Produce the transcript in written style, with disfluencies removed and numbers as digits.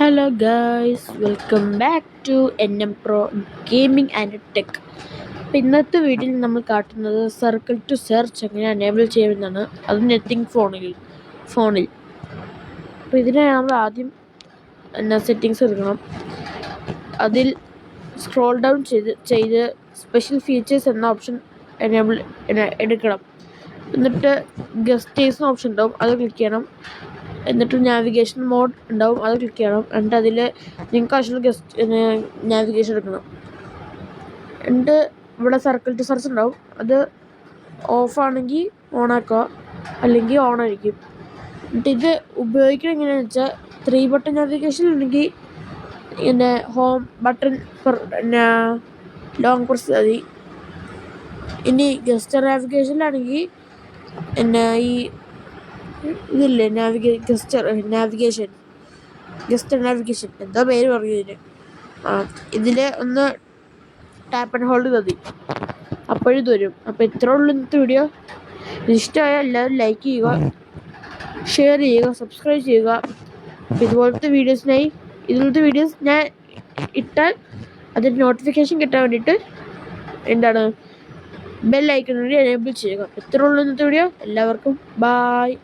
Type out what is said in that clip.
Hello guys, welcome back to NM Pro gaming and tech. അപ്പോൾ ഇന്നത്തെ വീഡിയോയിൽ നമ്മൾ കാട്ടുന്നത് സർക്കിൾ ടു സെർച്ച് എങ്ങനെ എനേബിൾ ചെയ്യുന്നതാണ്. അത് നെത്തിങ് ഫോണിൽ. അപ്പോൾ ഇതിനെ നമ്മൾ ആദ്യം സെറ്റിങ്സ് എടുക്കണം. അതിൽ സ്ക്രോൾ ഡൗൺ ചെയ്ത് സ്പെഷ്യൽ ഫീച്ചേഴ്സ് എന്ന ഓപ്ഷൻ എടുക്കണം. എന്നിട്ട് ഗസ്റ്റേഴ്സ് ഓപ്ഷൻ ഉണ്ടാവും, അത് ക്ലിക്ക് ചെയ്യണം. എന്നിട്ട് നാവിഗേഷൻ മോഡ് ഉണ്ടാവും, അത് ക്ലിക്ക് ചെയ്യണം. എന്നിട്ട് അതിൽ നിങ്ങൾക്ക് ആവശ്യമുള്ള നാവിഗേഷൻ എടുക്കണം. എന്നിട്ട് ഇവിടെ സർക്കിൾ ടു സെർച്ച് ഉണ്ടാവും, അത് ഓഫാണെങ്കിൽ ഓണാക്കുക, അല്ലെങ്കിൽ ഓണായിരിക്കും. എന്നിട്ട് ഇത് ഉപയോഗിക്കണം എങ്ങനെയാണെന്ന് വെച്ചാൽ 3 ബട്ടൺ നാവിഗേഷൻ ഉണ്ടെങ്കിൽ പിന്നെ ഹോം ബട്ടൺ ലോങ് പ്രസ് മതി. ഇനി ഗസ്റ്റർ നാവിഗേഷനിലാണെങ്കിൽ ഈ ഇതില്ലേ ഗസ്റ്റർ നാവിഗേഷൻ എന്താ പേര് പറഞ്ഞു ഇതിന്. ഇതിൽ ഒന്ന് ടാപ്പ് ആൻഡ് ഹോൾഡ് മതി, അപ്പോഴും വരും. അപ്പോൾ ഇത്രേ ഉള്ളൂ ഇന്നത്തെ വീഡിയോ. ഇഷ്ടമായ എല്ലാവരും ലൈക്ക് ചെയ്യുക, ഷെയർ ചെയ്യുക, സബ്സ്ക്രൈബ് ചെയ്യുക. ഇതുപോലത്തെ വീഡിയോസ് ഞാൻ ഇട്ടാൽ അതിൻ്റെ നോട്ടിഫിക്കേഷൻ കിട്ടാൻ വേണ്ടിയിട്ട് ബെൽ ഐക്കൺ കൂടി എനേബിൾ ചെയ്യുക. ഇത്രേ ഉള്ളൂ ഇന്നത്തെ വീഡിയോ. എല്ലാവർക്കും ബായ്.